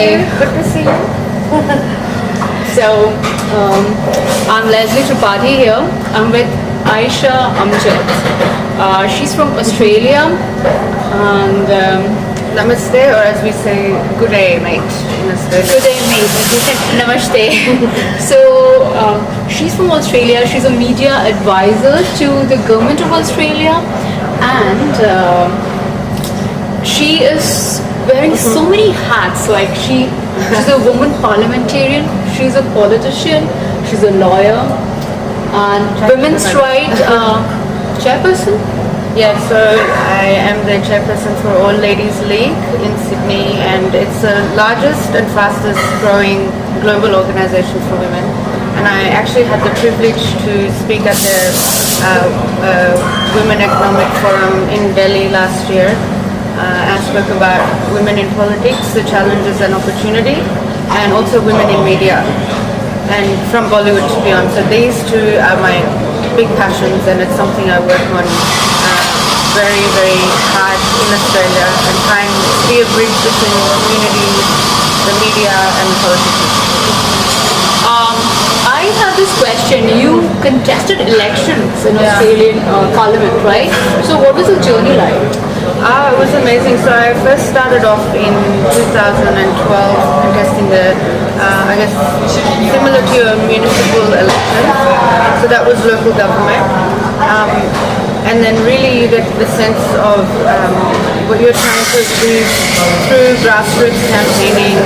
Hi. Good to see you. So, I'm Leslie Tripathy here. I'm with Aisha Amjad. She's from Australia, and Namaste, or as we say, good day, mate. In Australia. good day, mate. Namaste. So, she's from Australia. She's a media advisor to the government of Australia, and she is wearing so many hats. Like she's a woman parliamentarian. She's a politician. She's a lawyer, and women's right chairperson. Yeah, so I am the chairperson for All Ladies League in Sydney, and it's the largest and fastest growing global organisation for women. And I actually had the privilege to speak at the Women Economic Forum in Delhi last year. I spoke about women in politics, the challenges and opportunity, and also women in media, and from Bollywood to beyond. So these two are my big passions, and it's something I work on very, very hard in Australia, and try and be a bridge between the community, the media, and the politicians. I have this question. You contested elections in Australian Parliament, right? So what was the journey like? It was amazing. So I first started off in 2012 contesting the, I guess, similar to a municipal election. So that was local government. And then really you get the sense of what you're trying to achieve through grassroots campaigning,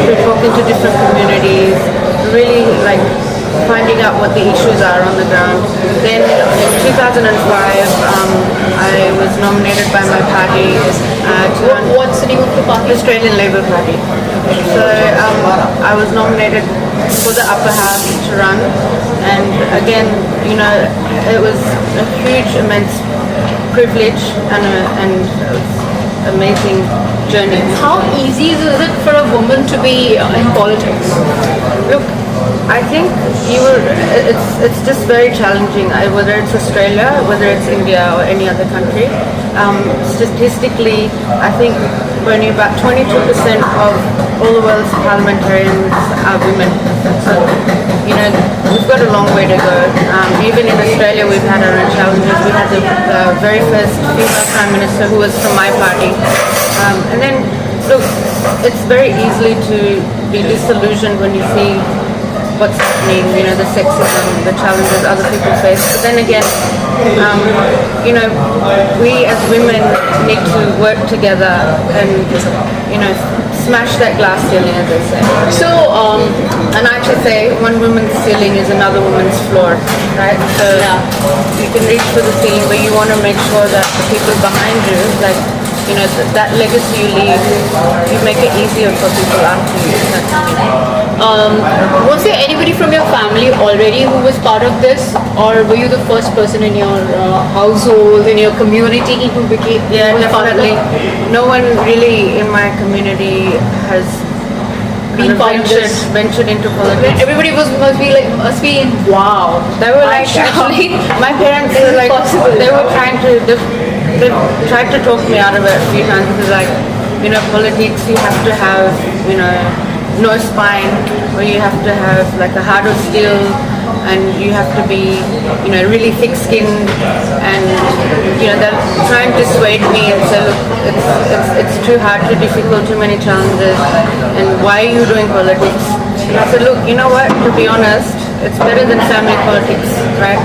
through talking to different communities, really like finding out what the issues are on the ground. Then in 2005, I was nominated by my party to run. What's the name of the party? Australian Labor Party. So I was nominated for the upper house to run, and again, you know, it was a huge, immense privilege and amazing journey. How easy is it for a woman to be in politics? Look, I think it's just very challenging, whether it's Australia, whether it's India or any other country. Statistically, I think only about 22% of all the world's parliamentarians are women. So, you know, we've got a long way to go. Even in Australia, we've had our own challenges. We had the very first female Prime Minister who was from my party. And then, look, it's very easily to be disillusioned when you see what's happening, you know, the sexism, the challenges other people face. But then again, you know, we as women need to work together and, you know, smash that glass ceiling, as they say. So, And I actually say one woman's ceiling is another woman's floor, right? So you can reach for the ceiling, but you want to make sure that the people behind you, like, you know, that legacy you leave, you make it easier for people after you. was there anybody from your family already who was part of this, or were you the first person in your household, in your community who became Definitely. No one really in my community has been part of this? ventured into politics. Everybody must be in wow. They were like, actually, my parents were like, they were trying to, they tried to talk me out of it a few times, because like, you know, politics, you have to have, you know, no spine, or you have to have like a heart of steel, and you have to be, you know, really thick-skinned, and, you know, they're trying to dissuade me and say, look, it's too hard, too difficult, too many challenges, and why are you doing politics? And I said, look, you know what, to be honest, it's better than family politics, right?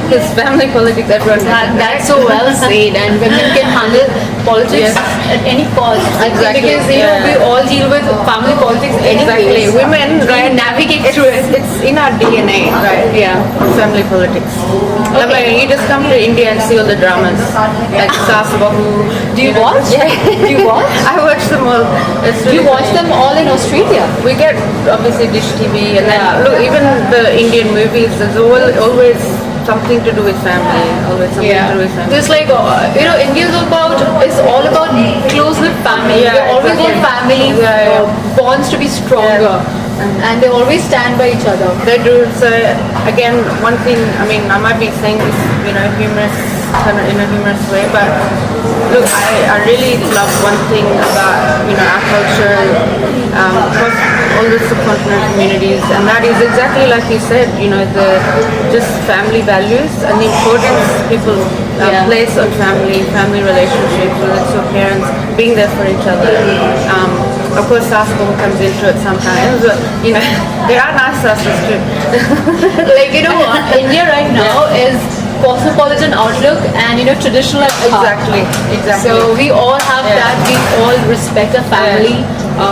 Because family politics, everyone That's so well said, and women can handle politics at any cost. Exactly. Because you know, we all deal with family politics anyway. Exactly. Women, right, navigate through it. It's in our DNA, right? Yeah. Family politics. I mean, you just come to India and see all the dramas, like Saas Bahu. Do you watch? Yeah. Do you watch? I watch them all. It's Do you really watch funny. them all in Australia? We get obviously Dish TV, and then look, even the Indian movies. There's always something to do with family. Always something to do with family. There's like you know, India's all about close knit family. Yeah, They always exactly. want family bonds to be stronger, and they always stand by each other. They do. So again, one thing, I mean, I might be saying this, you know, humorous kind of in a humorous way. But look, I really love one thing about our culture across all the subcontinent communities, and that is exactly like you said. The just family values and the importance people place on family relationships, whether it's your parents being there for each other. Of course, Sasco comes into it sometimes, but there are nice Sascos too. India right now is cosmopolitan outlook and traditional at heart. Exactly. So we all have that. We all respect our family.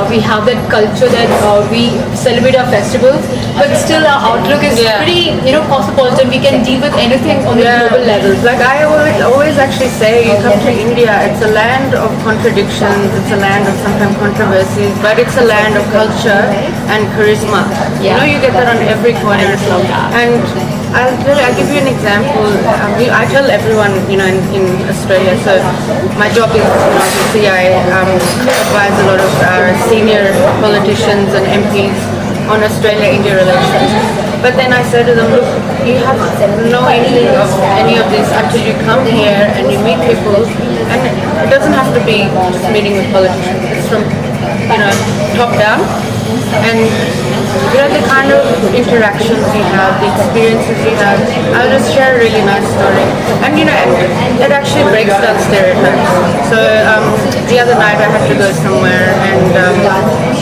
We have that culture that we celebrate our festivals, but still our outlook is pretty cosmopolitan. We can deal with anything on the global level. Like I always actually say, you come to India, it's a land of contradictions, it's a land of sometimes controversies, but it's a land of culture and charisma. You get that on every corner. And I'll give you an example. I tell everyone, in Australia. So my job is, obviously, I advise a lot of senior politicians and MPs on Australia-India relations. But then I say to them, look, you have no anything of any of this until you come here and you meet people. And it doesn't have to be just meeting with politicians. It's from, top down. And the kind of interactions you have, the experiences you have. I'll just share a really nice story. And it actually breaks down stereotypes. So the other night I had to go somewhere and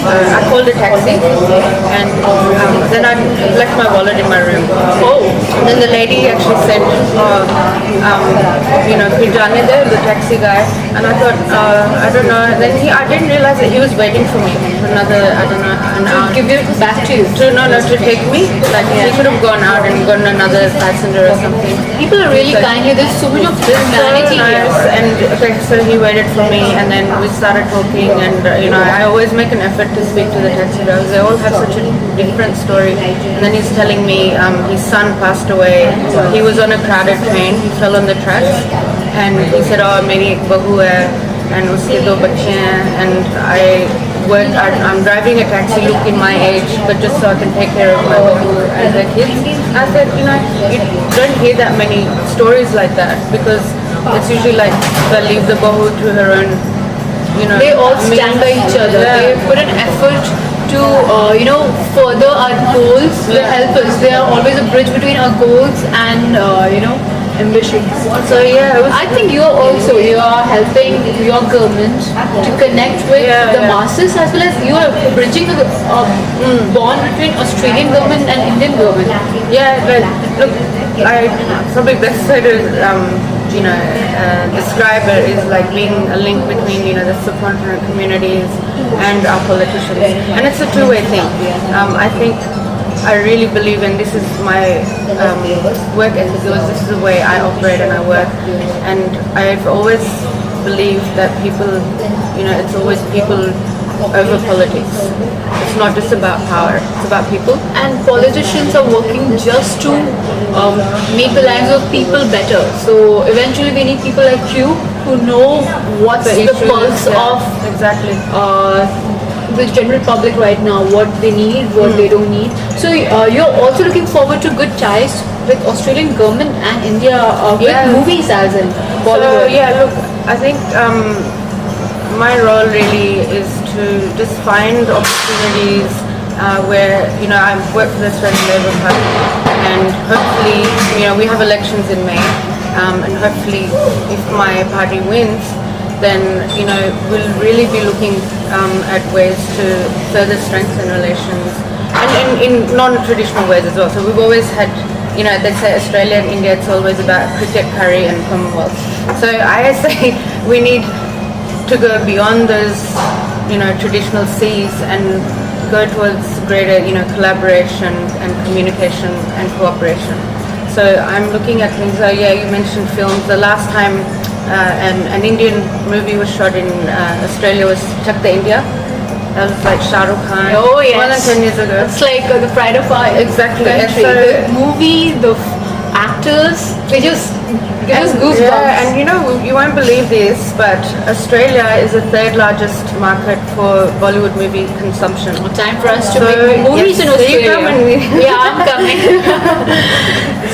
I called a taxi and then I left my wallet in my room. And then the lady actually said, Pijani there, the taxi guy. And I thought, I don't know. And then I didn't realize that he was waiting for me for another, I don't know, an hour. Give it back to you. To take me. Like he could have gone out and gotten another passenger or something. People are really kind here. There's so much of humanity here. And so he waited for me, and then we started talking. And I always make an effort to speak to the taxi drivers. They all have such a different story. And then he's telling me his son passed away. He was on a crowded train. He fell on the tracks, and he said, "Oh, meri ek bahu hai, and uske do bacche hain, and I'm driving a taxi, look in my age, but just so I can take care of my babu and the kids." I said, you don't hear that many stories like that because it's usually like they leave the babu to her own, They all stand by each other. They put an effort to, further our goals. They help us. They are always a bridge between our goals and, ambitions. So I think you are helping your government to connect with the masses as well as you are bridging a bond between Australian government and Indian government. But look, probably best way to describe it is like being a link between the subcontinent communities and our politicians, and it's a two-way thing. I think I really believe, and this is my work ethic, this is the way I operate and I work, and I've always believed that people, it's always people over politics. It's not just about power, it's about people. And politicians are working just to make the lives of people better. So eventually we need people like you who know what's the pulse of the general public right now, what they need, what they don't need. So you're also looking forward to good ties with Australian government and India with movies as in Bollywood. So look, I think my role really is to just find opportunities where I've worked for the Australian Labour Party, and hopefully we have elections in May, and hopefully if my party wins, then we'll really be looking at ways to further strengthen relations, and in non-traditional ways as well. So we've always had, they say Australia and India, it's always about cricket, curry and Commonwealth. So I say we need to go beyond those traditional seas and go towards greater collaboration and communication and cooperation. So I'm looking at things. You mentioned films. The last time an Indian movie was shot in Australia was Chak De India. That was like Shah Rukh Khan. Oh yes. More than 10 years ago. It's like the pride of our country. So, the movie, the actors, they just give us goosebumps. Yeah, and you won't believe this, but Australia is the third largest market for Bollywood movie consumption. Time for us to make movies in Australia. I'm coming.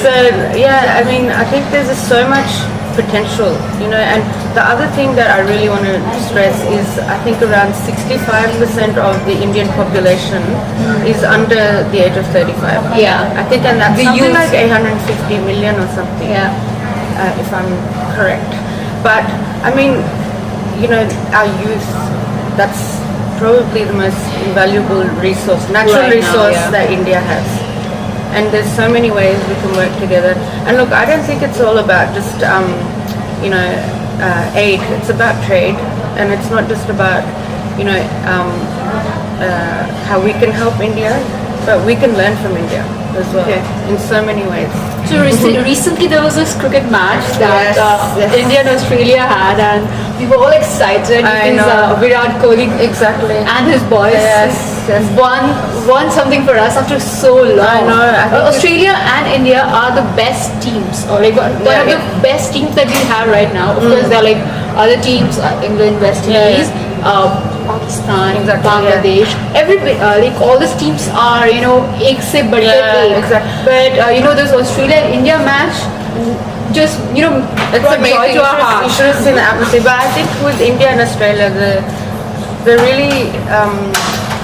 So I think there's just so much potential, you know. And the other thing that I really want to stress is I think around 65% of the Indian population is under the age of 35. Yeah. I think, and that's The something youth. like 850 million or something. Yeah. If I'm correct. But I mean, you know, our youth, that's probably the most invaluable resource, natural Right now, resource yeah. that India has. And there's so many ways we can work together. And look, I don't think it's all about just, you know, aid. It's about trade, and it's not just about, you know, how we can help India, but we can learn from India as well in so many ways. So recently there was this cricket match that Yes. India and Australia had, and we were all excited I because know. Virat Kohli Exactly. and his boys Yes. won something for us after so long. I know, I think Australia and India are the best teams, or like one of the best teams that we have right now. Of course, there are like other teams, England, West Indies, Pakistan, Exactly, Bangladesh. Every like all these teams are, you know, ek se badkar ek. exactly. But you know, this Australia and India match, just, you know, It's brought amazing. joy to our You hearts. should have seen the atmosphere. But I think with India and Australia, the really,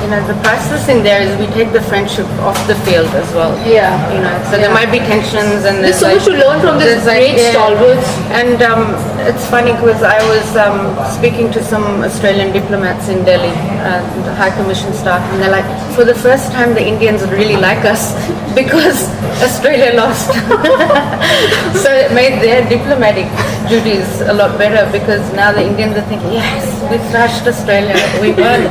you know, the priceless thing there is we take the friendship off the field as well. Yeah. You know, so there might be tensions and There's so much to learn from this there's great stalwarts. And it's funny because I was speaking to some Australian diplomats in Delhi, the High Commission staff, and they're like, for the first time the Indians really like us because Australia lost. So it made their diplomatic duties a lot better because now the Indians are thinking, yes, we thrashed Australia, we won.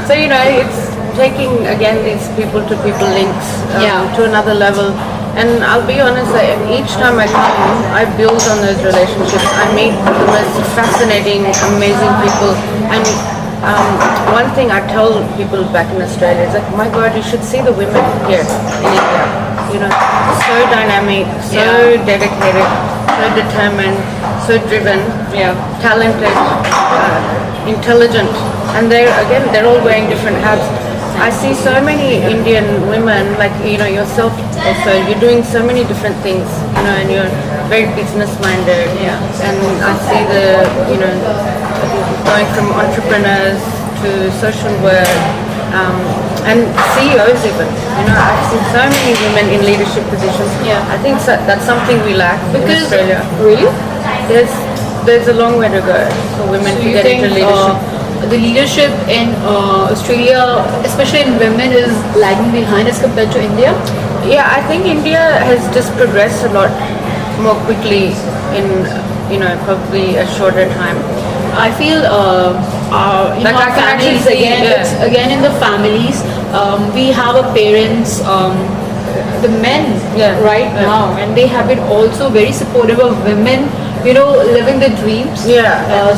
So, you know, it's taking, again, these people-to-people links to another level. And I'll be honest, each time I come, I build on those relationships. I meet the most fascinating, amazing people. And one thing I tell people back in Australia is like, my God, you should see the women here in India. You know, so dynamic, so dedicated, so determined, so driven, talented, intelligent. And they're all wearing different hats. I see so many Indian women, like, you know, yourself also, you're doing so many different things, you know, and you're very business-minded. And I see you know, going from entrepreneurs to social work, and CEOs even. You know, I've seen so many women in leadership positions. I think that's something we lack in Australia. Really? There's a long way to go for women to get into leadership. The leadership in Australia, especially in women, is lagging behind as compared to India? Yeah, I think India has just progressed a lot more quickly in, you know, probably a shorter time. I feel in Like our I can actually families, see, it's again in the families, we have a parents, the men right now, and they have been also very supportive of women, you know, living their dreams.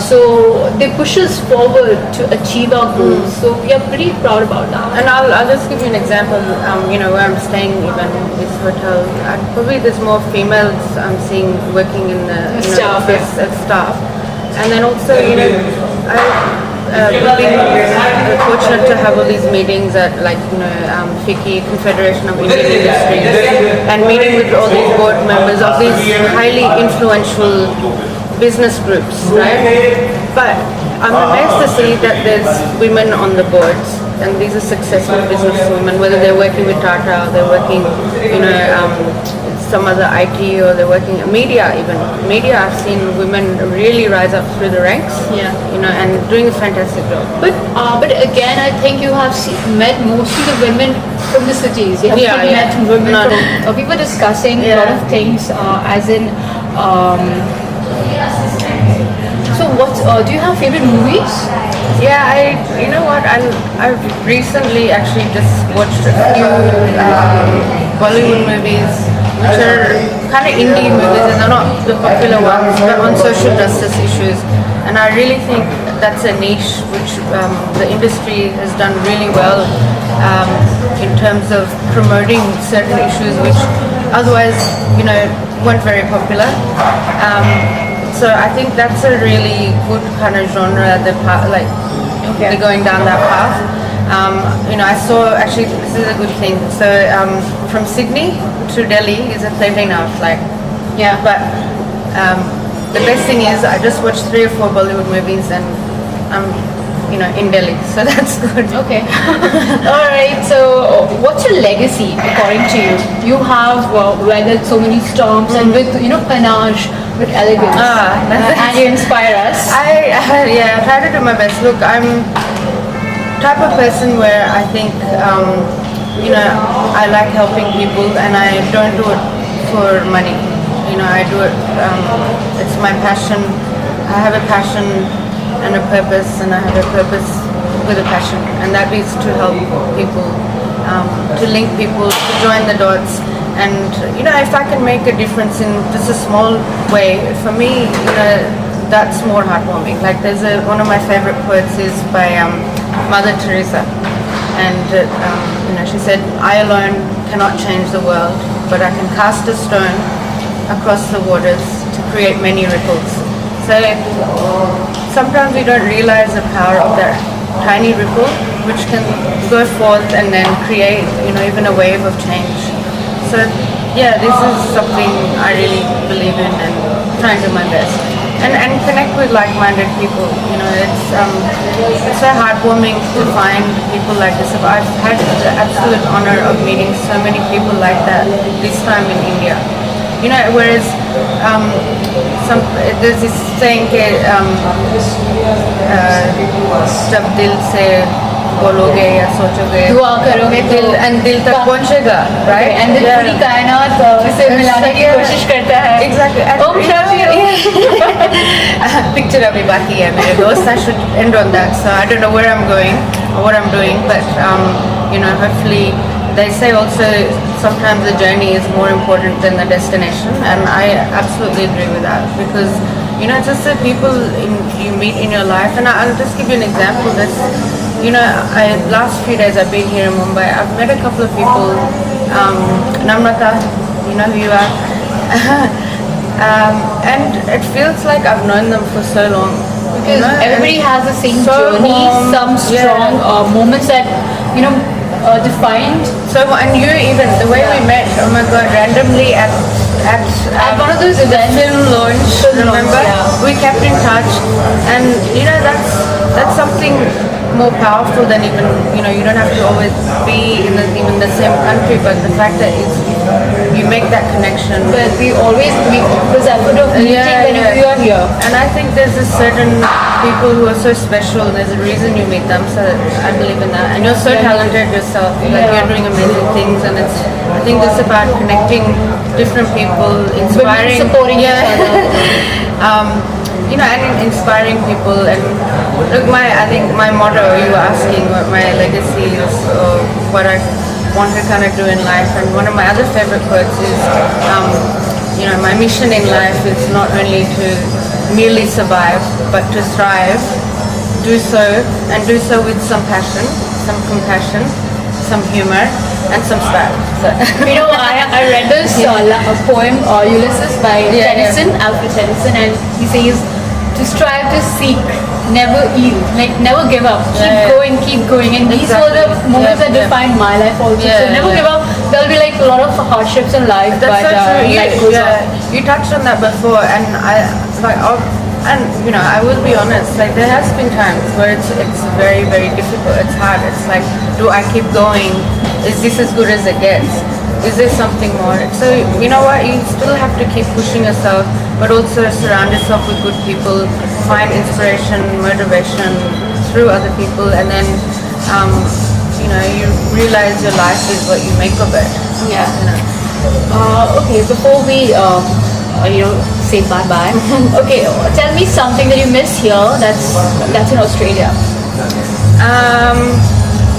So they push us forward to achieve our goals. So we are pretty proud about that. And I'll just give you an example. You know, where I'm staying, even this hotel, probably there's more females I'm seeing working in the Staff, office as staff. And then also, you know, we've been fortunate to have all these meetings at, like, you know, FICCI, Confederation of Indian Industries, and meeting with all these board members of these highly influential business groups, right? But I'm amazed to see that there's women on the boards, and these are successful business women, whether they're working with Tata or they're working, you know, some other IT, or they're working in media even. Media, I've seen women really rise up through the ranks, you know, and doing a fantastic job. But again, I think you have met mostly the women from the cities. You have met women from, we were discussing a lot of things, as in, so what, do you have favorite movies? Yeah, you know what, I've recently actually just watched a few Bollywood movies, which are kind of indie movies, and they're not the popular ones, but on social justice issues. And I really think that's a niche which the industry has done really well in terms of promoting certain issues which otherwise, you know, weren't very popular. So I think that's a really good kind of genre, they're going down that path. You know, I saw, actually, this is a good thing. So from Sydney to Delhi is a 13-hour flight. But The best thing is I just watched 3 or 4 Bollywood movies and I'm, in Delhi, so that's good. Okay. All right. So, what's your legacy according to you? You have weathered so many storms and with panache, with elegance, and you inspire us. I try to do my best. Look, I'm type of person where I think I like helping people and I don't do it for money. I do it. It's my passion. I have a passion and a purpose, and I have a purpose with a passion, and that is to help people, to link people, to join the dots, and if I can make a difference in just a small way, for me, that's more heartwarming. Like there's one of my favorite quotes is by Mother Teresa, and she said, "I alone cannot change the world, but I can cast a stone across the waters to create many ripples." So sometimes we don't realize the power of that tiny ripple, which can go forth and then create, even a wave of change. So yeah, this is something I really believe in and try and do my best. And connect with like-minded people. It's so heartwarming to find people like this. I've had the absolute honor of meeting so many people like that this time in India. Whereas there's this saying जब दिल से बोलोगे या सोचोगे दुआ करोगे तो दिल तक पहुंचेगा, right? And then पूरी कायनात उसे मिलाने की कोशिश करता है. Exactly. ओम शांति. Picture अभी बाकी है मेरे दोस्त. I should end on that. So I don't know where I'm going or what I'm doing, but hopefully. They say also sometimes the journey is more important than the destination, and I absolutely agree with that because it's just the people you meet in your life. And I'll just give you an example. Last few days I've been here in Mumbai. I've met a couple of people. Namrata, you know who you are, and it feels like I've known them for so long. Because everybody has the same journey, some strong moments that defined. So, and you even, the way we met, oh my god, randomly at one of those events, film launch, remember? Yeah. We kept in touch, and that's something more powerful than even, you don't have to always be in even the same country, but the fact that you make that connection. But we always make this effort of meeting whenever you are here. And I think there's a certain people who are so special, and there's a reason you meet them, so I believe in that. And you're so talented yourself, like you're doing amazing things, and I think it's about connecting different people, inspiring, supporting each other. and inspiring people. And look, I think my motto, you were asking what my legacy is, or what I want to kind of do in life, and one of my other favorite quotes is, my mission in life is not only to merely survive, but to thrive, do so with some passion, some compassion, some humor, and some style. So. I read this poem, Ulysses by Tennyson, Alfred Tennyson, and he says, to strive, to seek, never yield, like never give up, keep going. And these were the moments that defined my life also. So never give up. There'll be like a lot of hardships in life, that's but so true. life goes on. You touched on that before, and I will be honest, like there has been times where it's very, very difficult. It's hard. It's like, do I keep going? Is this as good as it gets? Is there something more? So you know what? You still have to keep pushing yourself, but also surround yourself with good people. Find inspiration, motivation through other people, and then you realize your life is what you make of it. Yeah. Okay. Before we say bye-bye. Okay, tell me something that you miss here that's in Australia.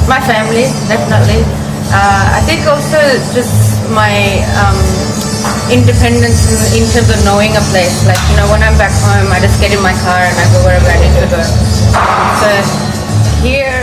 My family, definitely. I think also just my independence in terms of knowing a place. Like, when I'm back home, I just get in my car and I go wherever I need to go. So here